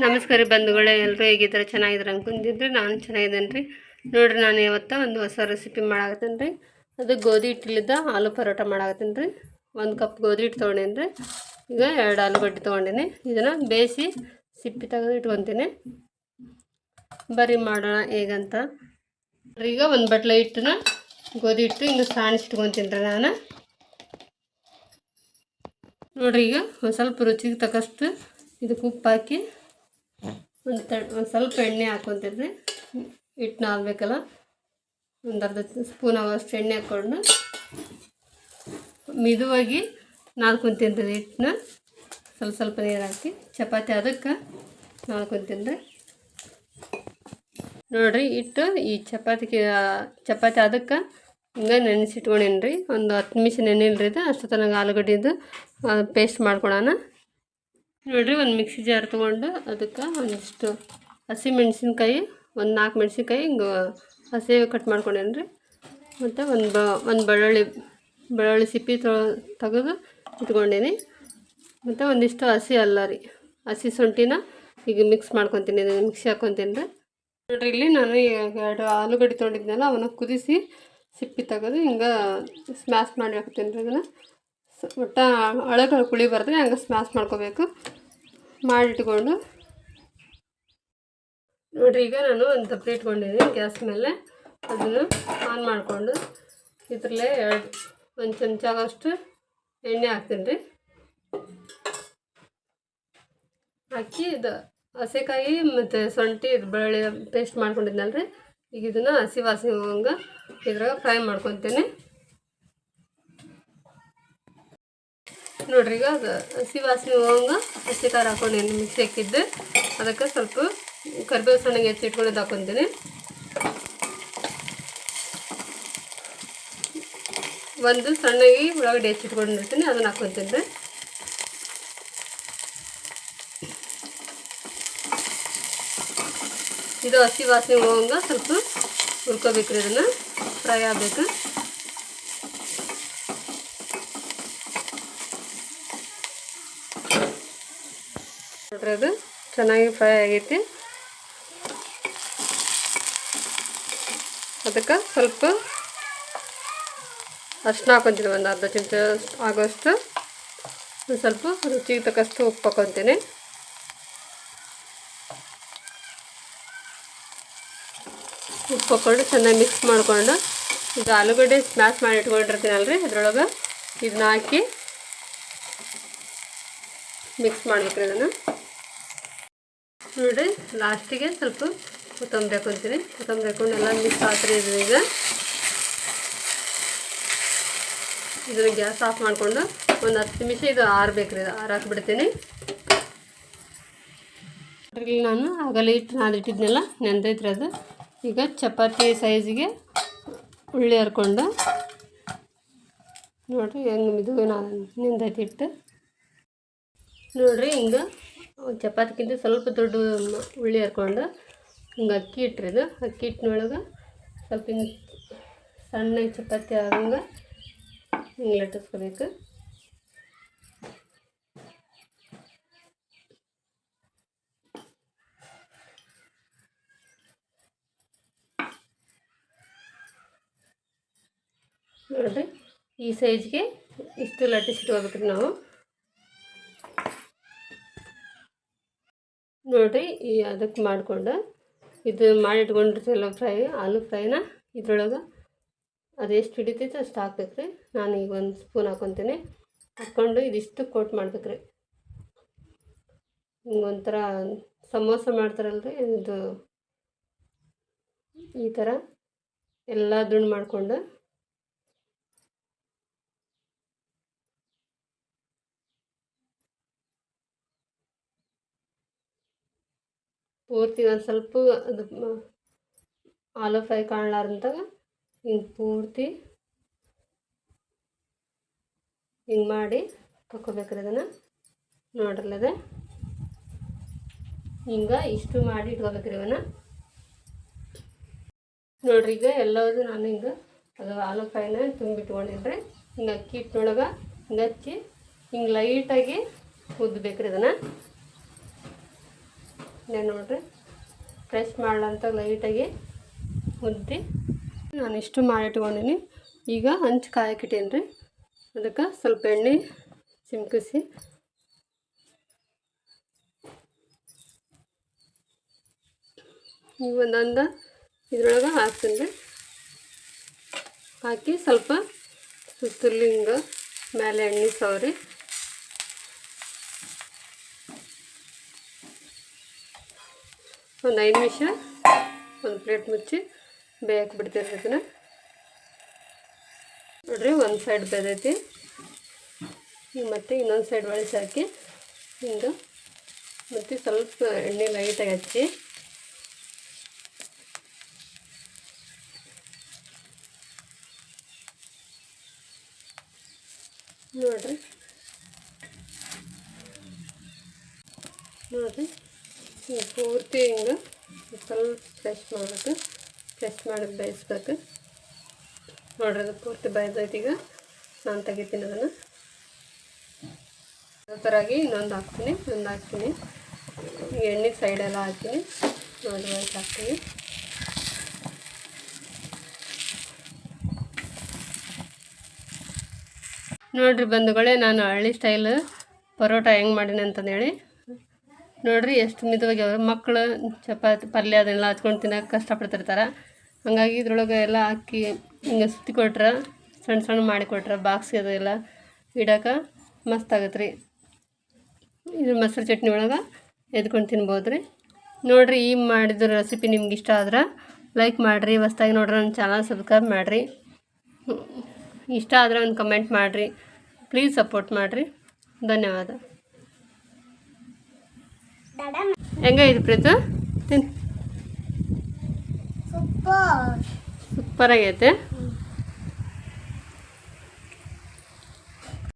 ನಮಸ್ಕಾರ ಬಂಧುಗಳೇ, ಎಲ್ಲರೂ ಹೇಗಿದ್ದಾರೆ? ಚೆನ್ನಾಗಿದ್ದಾರೆ ಅನ್ಕೊಂಡಿದ್ರಿ. ನಾನು ಚೆನ್ನಾಗಿದ್ದೇನೆ ರೀ. ನೋಡಿರಿ, ನಾನು ಇವತ್ತು ಒಂದು ಹೊಸ ರೆಸಿಪಿ ಮಾಡಾಕತ್ತೀನಿ ರೀ. ಅದು ಗೋಧಿ ಹಿಟ್ಟಿಲಿದ್ದ ಆಲೂ ಪರೋಟ ಮಾಡಾಕತ್ತೀನಿ ರೀ. 1 ಕಪ್ ಗೋಧಿ ಹಿಟ್ಟು ತೊಗೊಂಡೇನಿ ರೀ. ಈಗ 2 ಆಲೂಗಡ್ಡೆ ತೊಗೊಂಡೇನಿ. ಇದನ್ನು ಬೇಯಿಸಿ ಸಿಪ್ಪಿ ತೆಗೆದು ಇಟ್ಕೊತೀನಿ. ಬರೀ ಮಾಡೋಣ ಹೇಗಂತ. ಈಗ ಒಂದು ಬಟ್ಲೆ ಹಿಟ್ಟನ್ನ ಗೋಧಿ ಹಿಟ್ಟು ಹಿಂಗೆ ಸಾಣಿಸಿಟ್ಕೊತೀನಿ ರೀ ನಾನು. ನೋಡಿರಿ, ಈಗ ಒಂದು ಸ್ವಲ್ಪ ರುಚಿಗೆ ತಕ್ಕಷ್ಟು ಇದಕ್ಕೆ ಉಪ್ಪು ಹಾಕಿ ಒಂದು ಸ್ವಲ್ಪ ಎಣ್ಣೆ ಹಾಕ್ಕೊತೀನಿ ರೀ. ಹಿಟ್ಟು ನಾದಬೇಕಲ್ಲ, ಒಂದು ಅರ್ಧ ಸ್ಪೂನ್ ಆಗೋಷ್ಟು ಎಣ್ಣೆ ಹಾಕ್ಕೊಂಡು ಮಿದುವಾಗಿ ನಾದ್ಕೊತೀನಿ ರೀ. ಹಿಟ್ಟನ್ನ ಸ್ವಲ್ಪ ನೀರು ಹಾಕಿ ಚಪಾತಿ ಅದಕ್ಕೆ ನಾದ್ಕೊತೀನಿ ರೀ. ನೋಡಿರಿ, ಹಿಟ್ಟು ಈ ಚಪಾತಿ ಅದಕ್ಕೆ ಹಿಂಗೆ ನೆನೆಸಿಟ್ಕೊಂಡೇನಿ ರೀ. ಒಂದು 10 ನಿಮಿಷ ನೆನೆಯಿಲ್ರಿ ಇದು. ಅಷ್ಟು ತನಕ ಆಲೂಗಡ್ಡೆದು ಪೇಸ್ಟ್ ಮಾಡ್ಕೊಳೋಣ. ನೋಡಿರಿ, ಒಂದು ಮಿಕ್ಸಿ ಜಾರ್ ತೊಗೊಂಡು ಅದಕ್ಕೆ ಒಂದಿಷ್ಟು ಹಸಿ ಮೆಣಸಿನ್ಕಾಯಿ, ಒಂದು 4 ಮೆಣಸಿನ್ಕಾಯಿ ಹಿಂಗೆ ಹಸಿ ಕಟ್ ಮಾಡ್ಕೊಂಡೇನಿ ರೀ. ಮತ್ತು ಒಂದು ಬೆಳ್ಳುಳ್ಳಿ ಸಿಪ್ಪಿ ತೆಗೆದು ಇಟ್ಕೊಂಡೇನಿ. ಮತ್ತು ಒಂದಿಷ್ಟು ಹಸಿ ಅಲ್ಲ ರೀ, ಹಸಿ ಶುಂಠಿನ ಈಗ ಮಿಕ್ಸ್ ಮಾಡ್ಕೊತೀನಿ. ಇದನ್ನು ಮಿಕ್ಸಿ ಹಾಕ್ಕೊತೀನಿ ರೀ. ನೋಡಿರಿ, ಇಲ್ಲಿ ನಾನು 2 ಆಲೂಗಡ್ಡೆ ತೊಗೊಂಡಿದ್ನಲ್ಲ, ಅವನ್ನ ಕುದಿಸಿ ಸಿಪ್ಪಿ ತೆಗೆದು ಹಿಂಗೆ ಸ್ಮ್ಯಾಶ್ ಮಾಡಿ ಹಾಕ್ತೀನಿ ರೀ. ಇದನ್ನು ಒಟ್ಟು ಒಳಗೆ ಕುಳಿ ಬರ್ತದೆ, ಹಂಗೆ ಸ್ಮ್ಯಾಶ್ ಮಾಡ್ಕೋಬೇಕು. ಮಾಡಿಟ್ಕೊಂಡು ನೋಡಿರಿ, ಈಗ ನಾನು ಒಂದು ತಪ್ಪಲೆ ಇಟ್ಕೊಂಡಿದ್ದೀನಿ ಗ್ಯಾಸ್ ಮೇಲೆ. ಅದನ್ನು ಆನ್ ಮಾಡಿಕೊಂಡು ಇದರಲ್ಲೇ 1 ಚಮಚ ಆಗೋಷ್ಟು ಎಣ್ಣೆ ಹಾಕ್ತೀನಿ ರೀ. ಹಾಕಿ ಇದು ಹಸೆಕಾಯಿ ಮತ್ತು ಶುಂಠಿ ಬೆಳ್ಳುಳ್ಳಿ ಪೇಸ್ಟ್ ಮಾಡ್ಕೊಂಡಿದ್ನಲ್ಲ ರೀ, ಈಗ ಇದನ್ನು ಹಸಿ ವಾಸನೆ ಹೋಗಂಗೆ ಇದ್ರಾಗ ಫ್ರೈ ಮಾಡ್ಕೊತೀನಿ. ನೋಡಿರಿ, ಈಗ ಅದು ಹಸಿ ವಾಸನೆ ಹೋಗಂಗೆ ಹಸಿ ಖಾರ ಹಾಕ್ಕೊಂಡೇನಿ ಮಿಕ್ಸಿ ಹಾಕಿದ್ದು. ಅದಕ್ಕೆ ಸ್ವಲ್ಪ ಕರಿಬೇವು ಸಣ್ಣಗೆ ಹೆಚ್ಚಿಟ್ಕೊಂಡಿದ್ದು ಹಾಕ್ಕೊತೀನಿ. ಒಂದು ಸಣ್ಣಗೆ ಉಳ್ಳಾಗಡ್ಡೆ ಹೆಚ್ಚಿಟ್ಕೊಂಡಿರ್ತೀನಿ, ಅದನ್ನು ಹಾಕ್ಕೊತೀನಿ ರೀ. ಇದು ಹಸಿ ವಾಸನೆ ಹೋಗಂಗೆ ಸ್ವಲ್ಪ ಹುರ್ಕೋಬೇಕು ರೀ. ಇದನ್ನು ಫ್ರೈ ಆಗಬೇಕು. ನೋಡ್ರಿ, ಅದು ಚೆನ್ನಾಗಿ ಫ್ರೈ ಆಗೈತಿ. ಅದಕ್ಕೆ ಸ್ವಲ್ಪ ಅರ್ಶಿನ ಹಾಕೊತೀನಿ, ಒಂದು ಅರ್ಧ ಚಮಚ ಆಗೋಷ್ಟು. ಸ್ವಲ್ಪ ರುಚಿಗೆ ತಕ್ಕಷ್ಟು ಉಪ್ಪು ಹಾಕೊತೀನಿ. ಉಪ್ಪು ಹಾಕ್ಕೊಂಡು ಚೆನ್ನಾಗಿ ಮಿಕ್ಸ್ ಮಾಡಿಕೊಂಡು ಇದು ಆಲೂಗಡ್ಡೆ ಸ್ಮ್ಯಾಶ್ ಮಾಡಿ ಇಟ್ಕೊಂಡಿರ್ತೀನಲ್ಲ ರೀ, ಅದ್ರೊಳಗೆ ಇದನ್ನ ಹಾಕಿ ಮಿಕ್ಸ್ ಮಾಡ್ಬೇಕು ರೀ. ಇದನ್ನು ನೋಡಿರಿ, ಲಾಸ್ಟಿಗೆ ಸ್ವಲ್ಪ ಕೊತ್ತಂಬರಿ ಹಾಕೊತೀನಿ. ಕೊತ್ತಂಬರಿ ಹಾಕೊಂಡು ಎಲ್ಲ ಮಿಕ್ಸ್ ಆಗ್ತಾರೆ. ಈಗ ಇದನ್ನು ಗ್ಯಾಸ್ ಆಫ್ ಮಾಡಿಕೊಂಡು ಒಂದು 10 ನಿಮಿಷ ಇದು ಆರಬೇಕು ರೀ. ಆರಾಕ್ಬಿಡ್ತೀನಿ. ಇಲ್ಲಿ ನಾನು ಆಗಲೇ ಹಿಟ್ಟು ನಾದಿಟ್ಟಿದ್ನೆಲ್ಲ ನೆಂದೈತ್ರಿ ಅದು. ಈಗ ಚಪಾತಿ ಸೈಜಿಗೆ ಉಳ್ಳಿ ಹರ್ಕೊಂಡು ನೋಡಿರಿ ಹೆಂಗೆ ಇದು ನೆಂದೈತಿ ಹಿಟ್ಟು. ನೋಡಿರಿ, ಹಿಂಗೆ ಚಪಾತಿಗಿಂತ ಸ್ವಲ್ಪ ದೊಡ್ಡ ಉಳ್ಳಿ ಹರ್ಕೊಂಡು ಹಿಂಗೆ ಅಕ್ಕಿ ಇಟ್ರಿ. ಇದು ಅಕ್ಕಿ ಹಿಟ್ಟಿನೊಳಗೆ ಸ್ವಲ್ಪ ಹಿಂಗೆ ಸಣ್ಣ ಚಪಾತಿ ಆಗಂಗೆ ಹಿಂಗೆ ಲಟ್ಟಿಸ್ಕೋಬೇಕು. ನೋಡಿರಿ, ಈ ಸೈಜ್ಗೆ ಇಷ್ಟು ಲಟ್ಟಿಸಿಟ್ಕೋಬೇಕು ರೀ ನಾವು. ನೋಡಿರಿ, ಈ ಅದಕ್ಕೆ ಮಾಡಿಕೊಂಡು ಇದು ಮಾಡಿಟ್ಕೊಂಡಿರ್ತೀವಲ್ಲ ಆಲೂ ಫ್ರೈನ ಇದ್ರೊಳಗೆ ಅದು ಎಷ್ಟು ಹಿಡಿತೈತೆ ಅಷ್ಟು ಹಾಕ್ಬೇಕು ರೀ. ನಾನು ಈಗ 1 ಸ್ಪೂನ್ ಹಾಕ್ಕೊತೀನಿ. ಹಾಕ್ಕೊಂಡು ಇದಿಷ್ಟು ಕೋಟ್ ಮಾಡ್ಬೇಕು ರೀ. ಹಿಂಗೆ ಒಂಥರ ಸಮೋಸ ಮಾಡ್ತಾರಲ್ಲ ರೀ, ಇದು ಈ ಥರ ಎಲ್ಲ ದುಂಡು ಮಾಡಿಕೊಂಡು ಪೂರ್ತಿ ಒಂದು ಸ್ವಲ್ಪ ಅದು ಆಲೂ ಫ್ರೈ ಕಾಣಲಾರ್ದಂತಾಗ ಹಿಂಗೆ ಪೂರ್ತಿ ಹಿಂಗೆ ಮಾಡಿ ತಗೋಬೇಕ್ರಿ. ಅದನ್ನು ನೋಡ್ರಲ್ಲದೆ ಹಿಂಗೆ ಇಷ್ಟು ಮಾಡಿ ಇಟ್ಕೋಬೇಕ್ರಿ ಇವನ್ನ. ನೋಡ್ರಿ, ಈಗ ಎಲ್ಲವುದು ನಾನು ಹಿಂಗೆ ಅದು ಆಲೂ ಫ್ರೈನ ತುಂಬಿಟ್ಕೊಂಡಿದ್ರೆ ಹಿಂಗೆ ಅಕ್ಕಿ ಹಿಟ್ಟಿನೊಳಗೆ ಹಿಂಗೆ ಹಚ್ಚಿ ಹಿಂಗೆ ಲೈಟಾಗಿ ಉದ್ದಬೇಕ್ರಿ. ಇದನ್ನು ಇಲ್ಲೇ ನೋಡಿರಿ ಫ್ರೆಶ್ ಮಾಡ್ಲಂತ ಲೈಟಾಗಿ ಮುದ್ದೆ ನಾನು ಇಷ್ಟು ಮಾಡಿಟ್ಕೊಂಡೀನಿ. ಈಗ ಹಂಚು ಕಾಯಕ್ಕಿಟ್ಟೀನಿ ರೀ. ಅದಕ್ಕೆ ಸ್ವಲ್ಪ ಎಣ್ಣೆ ಚಿಮ್ಕಿಸಿ ಈಗ ಒಂದೊಂದು ಇದ್ರೊಳಗೆ ಹಾಕ್ತೀನಿ ರೀ. ಹಾಕಿ ಸ್ವಲ್ಪ ಸುತ್ತಲಿ ಹಿಂಗೆ ಮೇಲೆ ಎಣ್ಣೆ ಸವರಿ ಒಂದು 5 ನಿಮಿಷ ಒಂದು ಪ್ಲೇಟ್ ಮುಚ್ಚಿ ಬೇಯಕ್ಕೆ ಬಿಡ್ತೀರಿ ಅದನ್ನು. ನೋಡಿರಿ ಒಂದು ಸೈಡ್ ಬೆದೈತಿ. ಈಗ ಮತ್ತೆ ಇನ್ನೊಂದು ಸೈಡ್ ಒಳಸಿ ಹಾಕಿ ಹಿಂಗೆ ಮತ್ತು ಸ್ವಲ್ಪ ಎಣ್ಣೆ ಲೈಟಾಗಿ ಹಚ್ಚಿ ನೋಡಿರಿ ಪೂರ್ತಿ ಹಿಂಗೆ ಸ್ವಲ್ಪ ಫ್ರೆಶ್ ಮಾಡಬೇಕು. ಫ್ರೆಶ್ ಮಾಡಿ ಬೇಯಿಸ್ಬೇಕು. ನೋಡ್ರಿ ಅದು ಪೂರ್ತಿ ಬೇಯ್ದೈತಿ. ಈಗ ನಾನು ತೆಗಿತೀನಿ ಅದನ್ನು. ಅದೇ ಥರಾಗಿ ಇನ್ನೊಂದು ಹಾಕ್ತೀನಿ. ಈಗ ಎಣ್ಣೆ ಸೈಡೆಲ್ಲ ಹಾಕ್ತೀನಿ. ನೋಡಿ ಒಳಗೆ ಹಾಕ್ತೀನಿ. ನೋಡಿರಿ ಬಂಧುಗಳೇ, ನಾನು ಹಳ್ಳಿ ಸ್ಟೈಲ್ ಪರೋಟ ಹೆಂಗೆ ಮಾಡೀನಿ ಅಂತಂದೇಳಿ. ನೋಡಿರಿ ಎಷ್ಟು ಮಿತವಾಗಿ ಅವರು ಮಕ್ಕಳು ಚಪಾತಿ ಪಲ್ಯ ಅದನ್ನೆಲ್ಲ ಹಚ್ಕೊಂಡು ತಿನ್ನೋಕೆ ಕಷ್ಟಪಡ್ತಿರ್ತಾರೆ. ಹಾಗಾಗಿ ಇದ್ರೊಳಗೆ ಎಲ್ಲ ಹಾಕಿ ಹಿಂಗೆ ಸುತ್ತಿ ಕೊಟ್ರೆ, ಸಣ್ಣ ಸಣ್ಣ ಮಾಡಿಕೊಟ್ರೆ ಬಾಕ್ಸ್ಗೆ ಅದೆಲ್ಲ ಇಡೋಕೆ ಮಸ್ತ್ ಆಗತ್ತೆ ರೀ. ಇದು ಮೊಸರು ಚಟ್ನಿ ಒಳಗೆ ಎದ್ಕೊಂಡು ತಿನ್ಬೋದು ರೀ. ನೋಡಿರಿ ಈ ಮಾಡಿದ ರೆಸಿಪಿ ನಿಮ್ಗೆ ಇಷ್ಟ ಆದ್ರೆ ಲೈಕ್ ಮಾಡಿರಿ. ಹೊಸ್ದಾಗಿ ನೋಡ್ರಿ ನನ್ನ ಚಾನಲ್ ಸಬ್ಸ್ಕ್ರೈಬ್ ಮಾಡಿರಿ. ಇಷ್ಟ ಆದರೆ ಒಂದು ಕಮೆಂಟ್ ಮಾಡಿರಿ. ಪ್ಲೀಸ್ ಸಪೋರ್ಟ್ ಮಾಡಿರಿ. ಧನ್ಯವಾದ. ಹೆಂಗಾಯ್ತು ಪ್ರೀತು? ತಿನ್. ಸೂಪರ್ ಆಗೈತೆ.